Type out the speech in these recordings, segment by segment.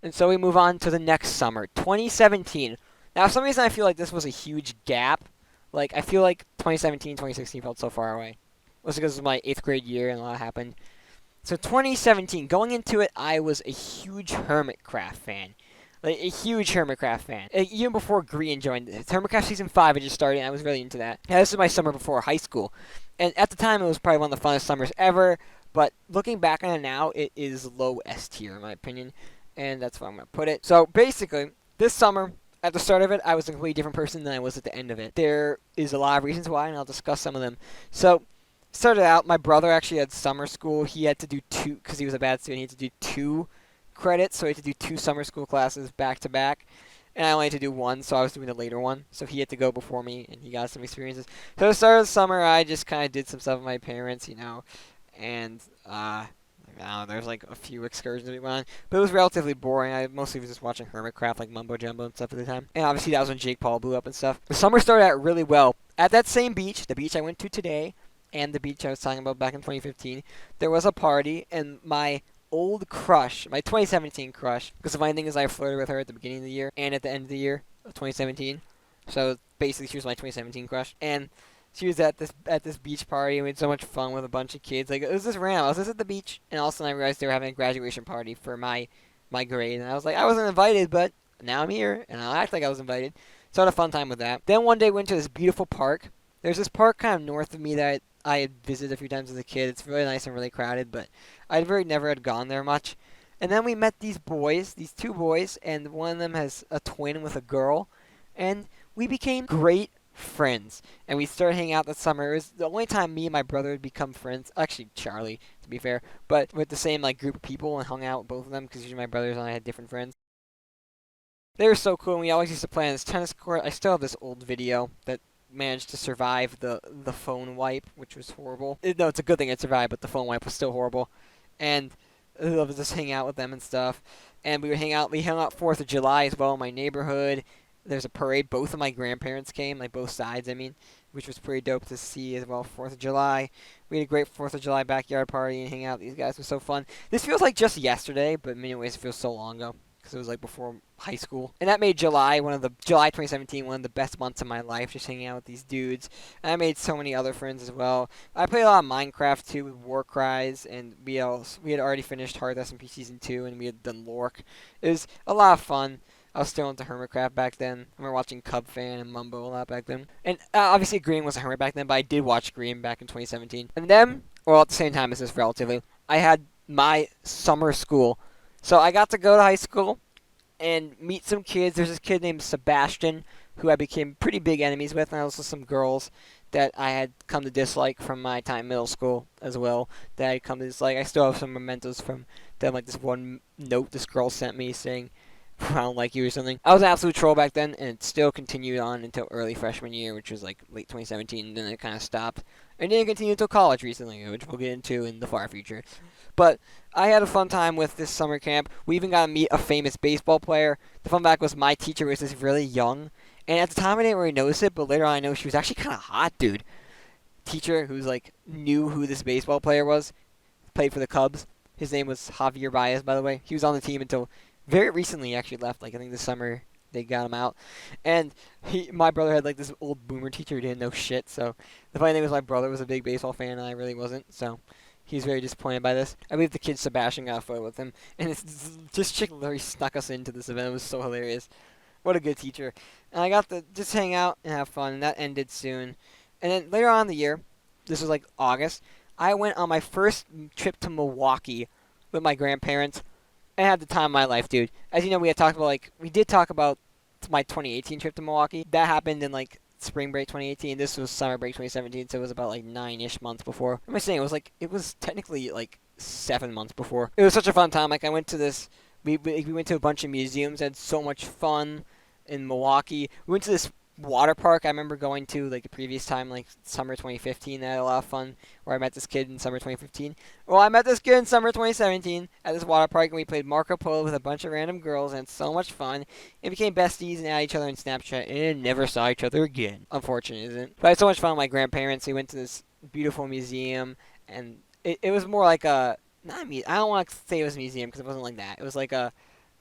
And so we move on to the next summer, 2017. Now, for some reason, I feel like this was a huge gap. Like, I feel like 2017, 2016 felt so far away. Was because it was my 8th grade year and a lot happened. So 2017, going into it, I was a huge Hermitcraft fan. Like, a huge Hermitcraft fan. Even before Green joined. Hermitcraft Season 5 had just started, and I was really into that. Yeah, this is my summer before high school. And at the time, it was probably one of the funnest summers ever. But looking back on it now, it is low S tier, in my opinion. And that's where I'm going to put it. So basically, this summer, at the start of it, I was a completely different person than I was at the end of it. There is a lot of reasons why, and I'll discuss some of them. So, started out, my brother actually had summer school. He had to do two, because he was a bad student, he had to do 2 credits, so he had to do 2 summer school classes back to back. And I only had to do one, so I was doing the later one. So he had to go before me, and he got some experiences. So at the start of the summer, I just kind of did some stuff with my parents, and I don't know, there's like a few excursions we went on, but it was relatively boring. I mostly was just watching Hermitcraft, like Mumbo Jumbo and stuff at the time. And obviously that was when Jake Paul blew up and stuff. The summer started out really well. At that same beach, the beach I went to today, and the beach I was talking about back in 2015, there was a party, and my old crush, my 2017 crush, because the funny thing is I flirted with her at the beginning of the year and at the end of the year of 2017. So basically she was my 2017 crush. And she was at this beach party, and we had so much fun with a bunch of kids. Like, it was just random. I was just at the beach, and all of a sudden I realized they were having a graduation party for my grade. And I was like, I wasn't invited, but now I'm here, and I'll act like I was invited. So I had a fun time with that. Then one day we went to this beautiful park. There's this park kind of north of me that I had visited a few times as a kid. It's really nice and really crowded, but I really never had gone there much. And then we met these boys, these 2 boys, and one of them has a twin with a girl, and we became great friends. And we started hanging out this summer. It was the only time me and my brother had become friends. Actually, Charlie, to be fair, but with the same like group of people and hung out with both of them because usually my brothers and I had different friends. They were so cool, and we always used to play on this tennis court. I still have this old video that managed to survive the phone wipe, which was horrible. No, it's a good thing it survived, but the phone wipe was still horrible. And I would just hang out with them and stuff. And we would hang out. We hung out 4th of July as well in my neighborhood. There's a parade. Both of my grandparents came, like both sides, I mean, which was pretty dope to see as well. 4th of July. We had a great 4th of July backyard party and hang out. These guys were so fun. This feels like just yesterday, but in many ways it feels so long ago because it was like before high school. And that made July 2017 one of the best months of my life, just hanging out with these dudes. And I made so many other friends as well. I played a lot of Minecraft too with War Cries, and we had already finished Hard SMP Season 2, and we had done Lork. It was a lot of fun. I was still into Hermitcraft back then. I remember watching Cub Fan and Mumbo a lot back then. And obviously Green was a hermit back then, but I did watch Green back in 2017. And then, well, at the same time as this relatively, I had my summer school. So I got to go to high school and meet some kids. There's this kid named Sebastian who I became pretty big enemies with, and also some girls that I had come to dislike from my time in middle school as well, that I had come to dislike. I still have some mementos from them, like this one note this girl sent me saying, I don't like you or something. I was an absolute troll back then, and it still continued on until early freshman year, which was like late 2017, and then it kind of stopped. And didn't continue until college recently, which we'll get into in the far future. But I had a fun time with this summer camp. We even got to meet a famous baseball player. The fun fact was my teacher was this really young, and at the time I didn't really notice it, but later on I know she was actually kind of hot, dude. Teacher who's like knew who this baseball player was, played for the Cubs. His name was Javier Baez, by the way. He was on the team until very recently. He actually left. Like I think this summer they got him out. And my brother had like this old boomer teacher who didn't know shit. So the funny thing was my brother was a big baseball fan and I really wasn't. So he was very disappointed by this. I believe the kid Sebastian got a photo with him, and this chick literally snuck us into this event. It was so hilarious. What a good teacher. And I got to just hang out and have fun, and that ended soon. And then later on in the year, this was like August, I went on my first trip to Milwaukee with my grandparents, and I had the time of my life, dude. As you know, we did talk about my 2018 trip to Milwaukee. That happened in like spring break 2018. This was summer break 2017, so it was about like 9-ish months before. What am I saying? It was technically like 7 months before. It was such a fun time. Like I went to we went to a bunch of museums, had so much fun in Milwaukee. We went to this water park I remember going to like the previous time, like summer 2015. I had a lot of fun where I met this kid in summer 2015. Well, I met this kid in summer 2017 at this water park, and we played Marco Polo with a bunch of random girls, and had so much fun. And became besties and added each other on Snapchat, and never saw each other again. Unfortunate, isn't it? But I had so much fun with my grandparents. We went to this beautiful museum, and it was more like a not a I don't want to say it was a museum because it wasn't like that. It was like a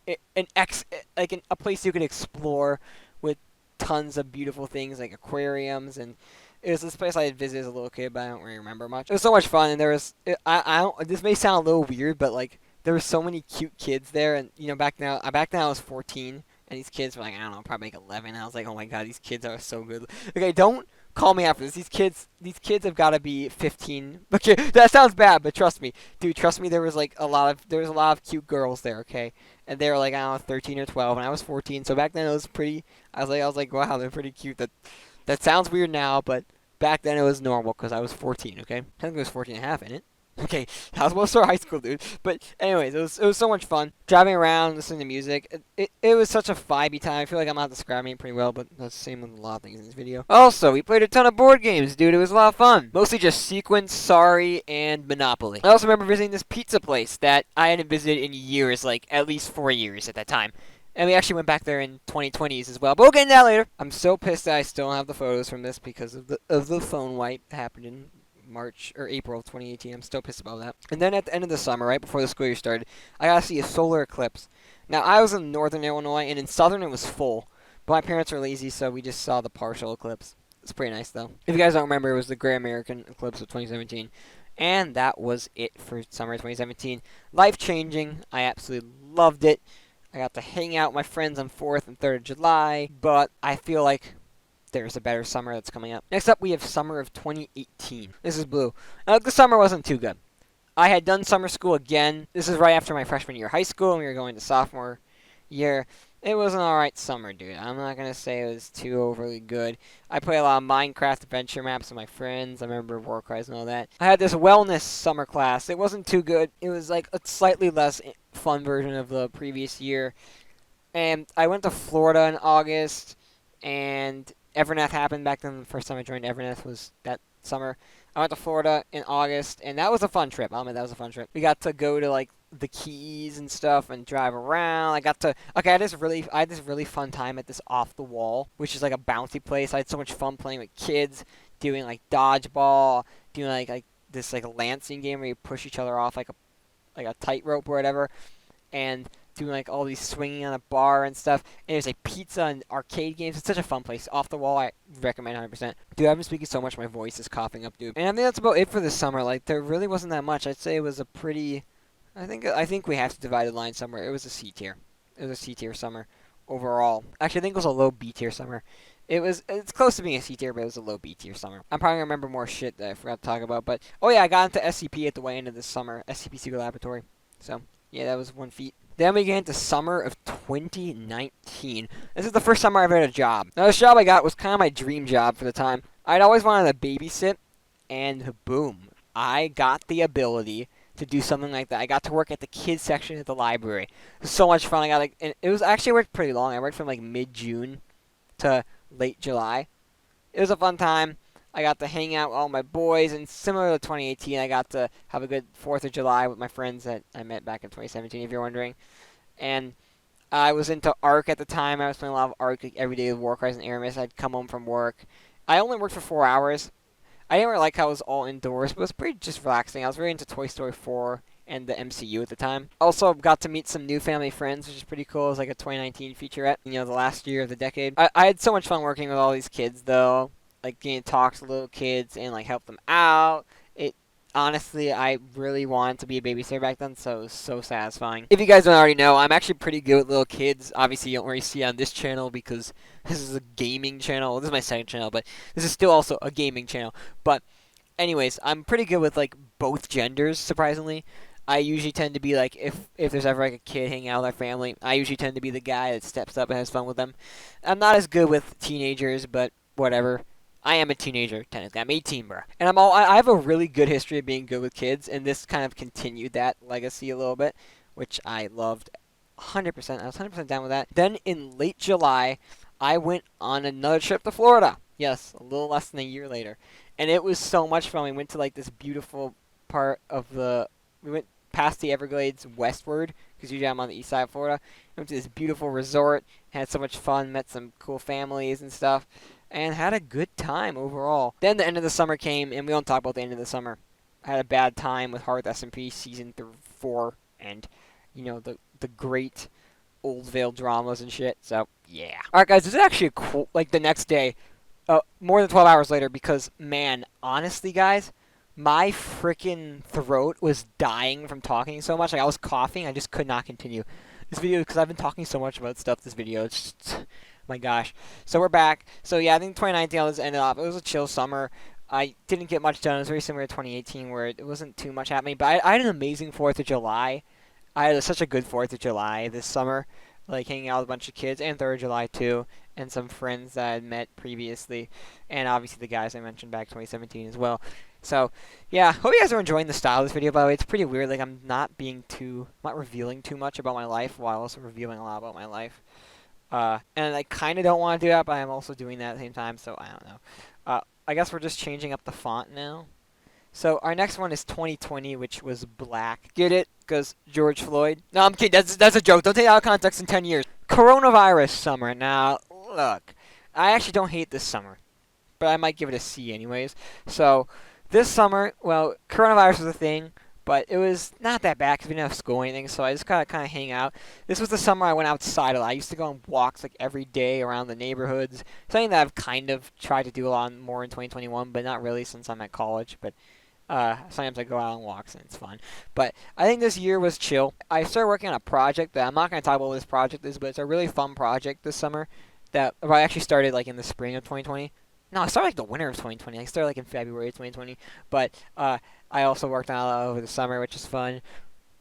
a place you could explore with tons of beautiful things like aquariums, and it was this place I had visited as a little kid, but I don't really remember much. It was so much fun, and there was I don't. This may sound a little weird, but like there were so many cute kids there, and back then I was 14, and these kids were like, I don't know, probably like 11. I was like, oh my god, these kids are so good. Okay, don't call me after this. These kids have got to be 15. Okay, that sounds bad, but trust me, dude, trust me. There was a lot of cute girls there. Okay, and they were like, I don't know, 13 or 12, and I was 14. So back then it was pretty. I was like, wow, they're pretty cute. That sounds weird now, but back then it was normal because I was 14. Okay, I think it was 14 and a half, ain't it? Okay, that was most of our high school, dude. But anyways, it was so much fun driving around, listening to music. It was such a vibey time. I feel like I'm not describing it pretty well, but that's the same with a lot of things in this video. Also, we played a ton of board games, dude. It was a lot of fun. Mostly just Sequence, Sorry, and Monopoly. I also remember visiting this pizza place that I hadn't visited in years, like at least 4 years at that time. And we actually went back there in 2020s as well. But we'll get into that later. I'm so pissed that I still don't have the photos from this because of the phone wipe that happened in March or April of 2018. I'm still pissed about that. And then at the end of the summer, right before the school year started, I got to see a solar eclipse. Now, I was in northern Illinois, and in southern it was full. But my parents were lazy, so we just saw the partial eclipse. It's pretty nice, though. If you guys don't remember, it was the Great American Eclipse of 2017. And that was it for summer 2017. Life-changing. I absolutely loved it. I got to hang out with my friends on 4th and 3rd of July, but I feel like there's a better summer that's coming up. Next up, we have summer of 2018. This is blue. Now, the summer wasn't too good. I had done summer school again. This is right after my freshman year of high school, and we were going to sophomore year. It was an alright summer, dude. I'm not going to say it was too overly good. I played a lot of Minecraft adventure maps with my friends. I remember Warcries and all that. I had this wellness summer class. It wasn't too good. It was like a slightly less fun version of the previous year. And I went to Florida in August, and Evernath happened back then. The first time I joined Evernath was that summer. I went to Florida in August, and that was a fun trip. I'll admit that was a fun trip. We got to go to like the Keys and stuff and drive around. I had this really fun time at this Off the Wall, which is like a bouncy place. I had so much fun playing with kids, doing like dodgeball, doing like this like a lancing game where you push each other off like a tightrope or whatever, and doing like all these swinging on a bar and stuff. And there's like pizza and arcade games. It's such a fun place. Off the Wall, I recommend 100%. Dude, I've been speaking so much, my voice is coughing up, dude. And I think that's about it for this summer. Like, there really wasn't that much. I'd say it was a pretty. I think we have to divide the line somewhere. It was a C tier. It was a C tier summer overall. Actually, I think it was a low B tier summer. It's close to being a C tier, but it was a low B tier summer. I'm probably gonna remember more shit that I forgot to talk about. But oh yeah, I got into SCP at the way end of this summer. SCP Secret Laboratory. So yeah, that was one feat. Then we get into summer of 2019. This is the first summer I've had a job. Now, this job I got was kind of my dream job for the time. I'd always wanted to babysit, and boom, I got the ability to do something like that. I got to work at the kids section at the library. It was so much fun. And it was actually, I worked pretty long. I worked from like mid-June to late July. It was a fun time. I got to hang out with all my boys, and similar to 2018, I got to have a good 4th of July with my friends that I met back in 2017, if you're wondering. And I was into ARC at the time. I was playing a lot of ARC like, every day with Warcries and Aramis. I'd come home from work. I only worked for 4 hours. I didn't really like how it was all indoors, but it was pretty just relaxing. I was really into Toy Story 4 and the MCU at the time. Also got to meet some new family friends, which is pretty cool. It was like a 2019 featurette, the last year of the decade. I had so much fun working with all these kids, though. Like, getting to talk to little kids and, like, help them out. Honestly, I really wanted to be a babysitter back then, so it was so satisfying. If you guys don't already know, I'm actually pretty good with little kids. Obviously, you don't really see on this channel because this is a gaming channel. This is my second channel, but this is still also a gaming channel. But anyways, I'm pretty good with, like, both genders, surprisingly. I usually tend to be, like, if there's ever, like, a kid hanging out with their family, I usually tend to be the guy that steps up and has fun with them. I'm not as good with teenagers, but whatever. I am a teenager, technically. I'm 18, bro. And I have a really good history of being good with kids, and this kind of continued that legacy a little bit, which I loved 100%. I was 100% down with that. Then in late July, I went on another trip to Florida. Yes, a little less than a year later. And it was so much fun. We went to, like, this beautiful part of we went past the Everglades westward, because usually I'm on the east side of Florida. We went to this beautiful resort, had so much fun, met some cool families and stuff, and had a good time overall. Then the end of the summer came, and we don't talk about the end of the summer. I had a bad time with Hearth SMP Season 4, and, the great Oldvale dramas and shit. So yeah. All right, guys, this is actually a cool. Like the next day, more than 12 hours later, because man, honestly, guys, my freaking throat was dying from talking so much. Like I was coughing. I just could not continue this video because I've been talking so much about stuff this video. It's just, my gosh. So we're back. So yeah, I think 2019 ended off. It was a chill summer. I didn't get much done. It was very similar to 2018 where it wasn't too much happening. But I had an amazing 4th of July. I had such a good 4th of July this summer. Like hanging out with a bunch of kids, and 3rd of July too, and some friends that I had met previously, and obviously the guys I mentioned back 2017 as well. So, yeah, hope you guys are enjoying the style of this video, by the way. It's pretty weird, like I'm not revealing too much about my life, while also revealing a lot about my life. And I kind of don't want to do that, but I'm also doing that at the same time, so I don't know. I guess we're just changing up the font now. So our next one is 2020, which was black. Get it? Because George Floyd. No, I'm kidding. That's a joke. Don't take it out of context in 10 years. Coronavirus summer. Now, look. I actually don't hate this summer. But I might give it a C anyways. So, this summer, well, coronavirus was a thing. But it was not that bad because we didn't have school or anything. So I just kind of hang out. This was the summer I went outside a lot. I used to go on walks like every day around the neighborhoods. Something that I've kind of tried to do a lot more in 2021. But not really since I'm at college. But sometimes I go out on walks and it's fun. But I think this year was chill. I started working on a project that I'm not going to talk about what this project is, but it's a really fun project this summer that I actually started like in the spring of 2020. No, I started like the winter of 2020. I started like in February of 2020. But I also worked on it a lot over the summer, which is fun.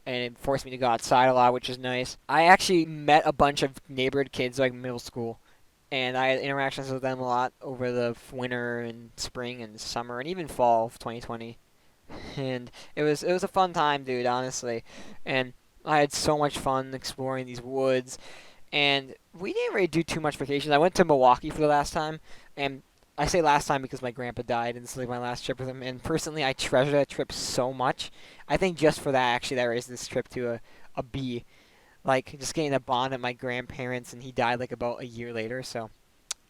And it forced me to go outside a lot, which is nice. I actually met a bunch of neighborhood kids like middle school. And I had interactions with them a lot over the winter and spring and summer and even fall of 2020. And it was a fun time, dude, honestly. And I had so much fun exploring these woods. And we didn't really do too much vacations. I went to Milwaukee for the last time. And I say last time because my grandpa died, and this is like my last trip with him. And personally, I treasure that trip so much. I think just for that, actually, that raised this trip to a B. Like, just getting a bond with my grandparents, and he died like about a year later. So,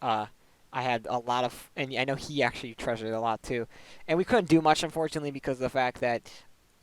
I had a lot of, and I know he actually treasured it a lot too. And we couldn't do much, unfortunately, because of the fact that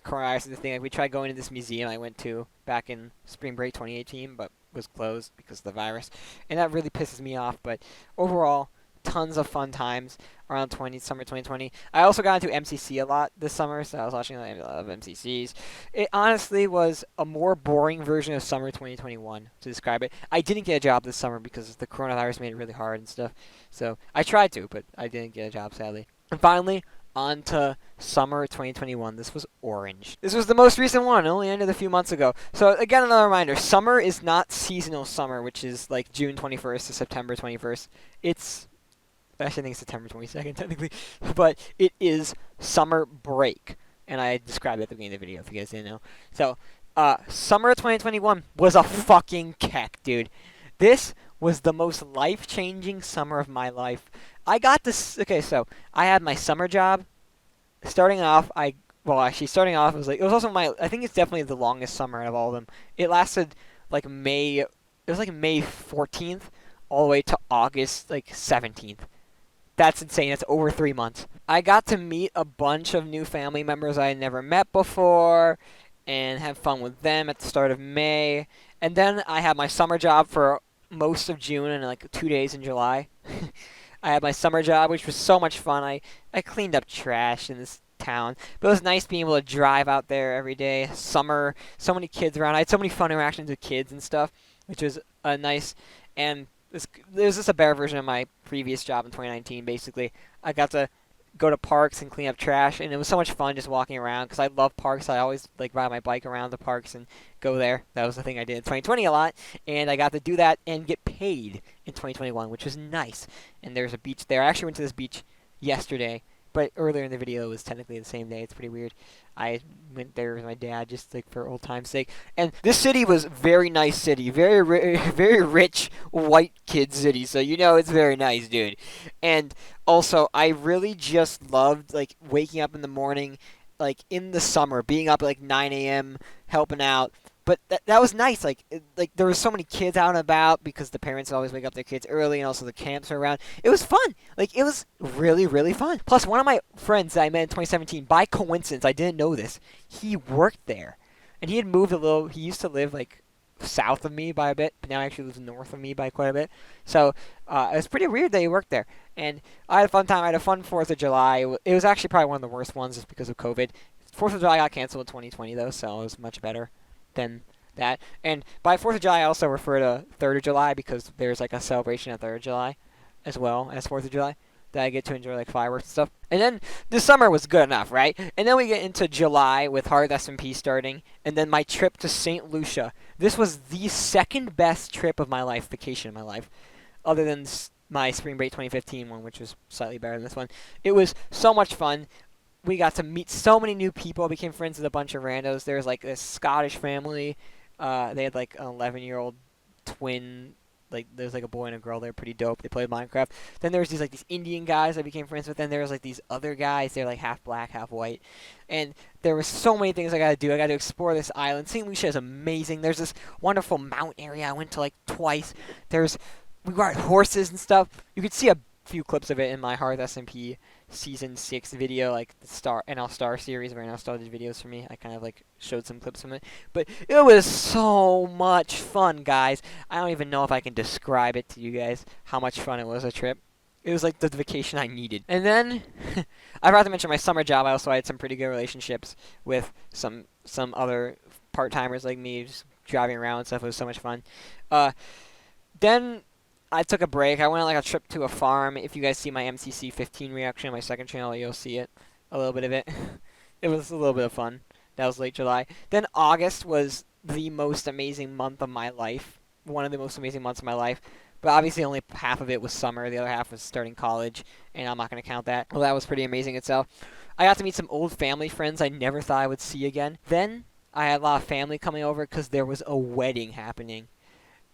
coronavirus is the thing. Like, we tried going to this museum I went to back in spring break 2018, but was closed because of the virus. And that really pisses me off. But overall, tons of fun times around summer 2020. I also got into MCC a lot this summer, so I was watching a lot of MCCs. It honestly was a more boring version of summer 2021 to describe it. I didn't get a job this summer because the coronavirus made it really hard and stuff. So I tried to, but I didn't get a job, sadly. And finally, on to summer 2021. This was Orange. This was the most recent one. It only ended a few months ago. So again, another reminder. Summer is not seasonal summer, which is like June 21st to September 21st. It's actually, I think it's September 22nd, technically. But it is summer break. And I described it at the beginning of the video, if you guys didn't know. So, summer 2021 was a fucking keck, dude. This was the most life-changing summer of my life. I got this... Okay, so, I had my summer job. Starting off, it was also I think it's definitely the longest summer out of all of them. It lasted, like, May 14th, all the way to August, 17th. That's insane. That's over 3 months. I got to meet a bunch of new family members I had never met before and have fun with them at the start of May. And then I had my summer job for most of June and 2 days in July. I had my summer job, which was so much fun. I cleaned up trash in this town. But it was nice being able to drive out there every day. Summer, so many kids around. I had so many fun interactions with kids and stuff, which was nice. And there's just a better version of my previous job in 2019, basically. I got to go to parks and clean up trash, and it was so much fun just walking around, because I love parks. I always ride my bike around the parks and go there. That was the thing I did in 2020 a lot, and I got to do that and get paid in 2021, which was nice. And there's a beach there. I actually went to this beach yesterday, but earlier in the video it was technically the same day. It's pretty weird. I went there with my dad just for old time's sake. And this city was very nice city. Very rich white kid city. So it's very nice, dude. And also, I really just loved waking up in the morning, in the summer, being up at 9 a.m., helping out. But that was nice. There was so many kids out and about because the parents always wake up their kids early, and also the camps are around. It was fun. It was really, really fun. Plus, one of my friends that I met in 2017, by coincidence, I didn't know this, he worked there. And he had moved a little. He used to live south of me by a bit, but now he actually lives north of me by quite a bit. So it was pretty weird that he worked there. And I had a fun time. I had a fun 4th of July. It was actually probably one of the worst ones just because of COVID. 4th of July got canceled in 2020, though, so it was much better than that. And by 4th of July, I also refer to 3rd of July because there's like a celebration at 3rd of July as well as 4th of July that I get to enjoy, like fireworks and stuff. And then the summer was good enough, right? And then we get into July with Hard SMP starting, and then my trip to St. Lucia. This was the second best trip of my life, vacation of my life, other than my spring break 2015 one, which was slightly better than this one. It was so much fun. We got to meet so many new people. Became friends with a bunch of randos. There was like this Scottish family. They had like an 11-year-old twin. Like there's like a boy and a girl. They're pretty dope. They played Minecraft. Then there was these Indian guys I became friends with. Then there was like these other guys. They're like half black, half white. And there was so many things I got to do. I got to explore this island. St. Lucia is amazing. There's this wonderful mountain area I went to like twice. We ride horses and stuff. You could see a few clips of it in my Hearth SMP Season 6 video, like the NL Star series where NL Star did videos for me. I kind of like showed some clips from it. But it was so much fun, guys. I don't even know if I can describe it to you guys how much fun it was a trip. It was like the vacation I needed. And then I forgot to mention my summer job. I also had some pretty good relationships with some other part-timers like me, just driving around and stuff. It was so much fun. Then I took a break. I went on like a trip to a farm. If you guys see my MCC 15 reaction on my second channel, you'll see it. A little bit of it. It was a little bit of fun. That was late July. Then August was the most amazing month of my life. One of the most amazing months of my life. But obviously only half of it was summer. The other half was starting college. And I'm not going to count that. Well, that was pretty amazing itself. I got to meet some old family friends I never thought I would see again. Then I had a lot of family coming over because there was a wedding happening.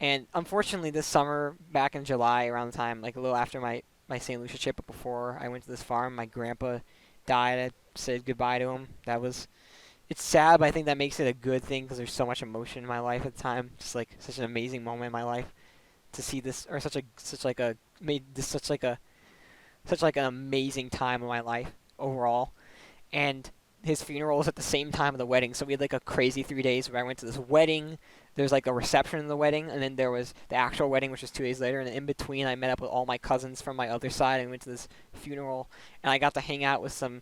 And unfortunately, this summer, back in July, around the time, like a little after my St. Lucia trip, but before I went to this farm, my grandpa died. I said goodbye to him. It's sad, but I think that makes it a good thing because there's so much emotion in my life at the time. Just like such an amazing moment in my life to see this, or such an amazing time in my life overall. And his funeral was at the same time of the wedding, so we had like a crazy 3 days where I went to this wedding. There's like a reception in the wedding, and then there was the actual wedding, which was 2 days later. And in between, I met up with all my cousins from my other side and went to this funeral. And I got to hang out with some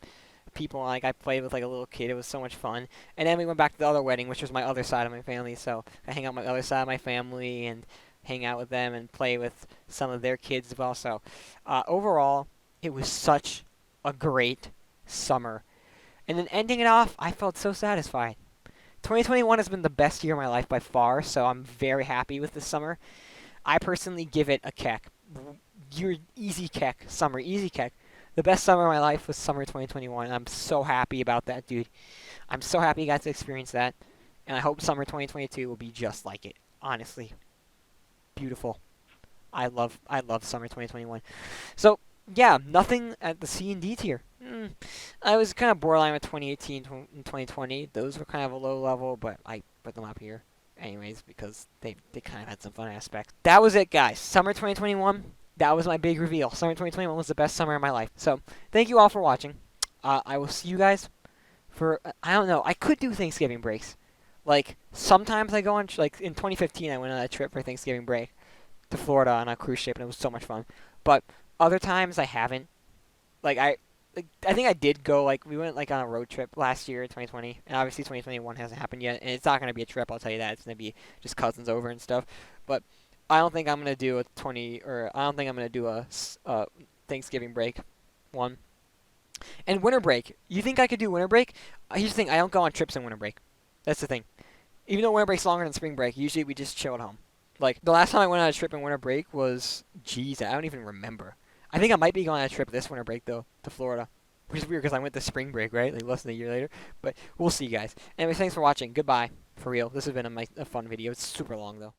people. Like I played with like a little kid. It was so much fun. And then we went back to the other wedding, which was my other side of my family. So I hang out with my other side of my family and hang out with them and play with some of their kids as well. So overall, it was such a great summer. And then ending it off, I felt so satisfied. 2021 has been the best year of my life by far, so I'm very happy with this summer. I personally give it a keck. Your easy keck, summer, easy keck. The best summer of my life was summer 2021, and I'm so happy about that, dude. I'm so happy you got to experience that, and I hope summer 2022 will be just like it. Honestly, beautiful. I love summer 2021. So, yeah, nothing at the C and D tier. I was kind of borderline with 2018 and 2020. Those were kind of a low level, but I put them up here anyways because they kind of had some fun aspects. That was it, guys. Summer 2021. That was my big reveal. Summer 2021 was the best summer of my life. So, thank you all for watching. I will see you guys for, I don't know, I could do Thanksgiving breaks. Like, sometimes I go on, like, in 2015, I went on a trip for Thanksgiving break to Florida on a cruise ship, and it was so much fun. But other times, I haven't. Like, I think I did go, like, we went, like, on a road trip last year, 2020, and obviously 2021 hasn't happened yet, and it's not going to be a trip, I'll tell you that. It's going to be just cousins over and stuff. But I don't think I'm going to do a Thanksgiving break one. And winter break. You think I could do winter break? Here's the thing, I don't go on trips in winter break. That's the thing. Even though winter break's longer than spring break, usually we just chill at home. Like, the last time I went on a trip in winter break was, geez, I don't even remember. I think I might be going on a trip this winter break, though, to Florida. Which is weird, because I went to spring break, right? Like, less than a year later. But we'll see, guys. Anyways, thanks for watching. Goodbye. For real. This has been a fun video. It's super long, though.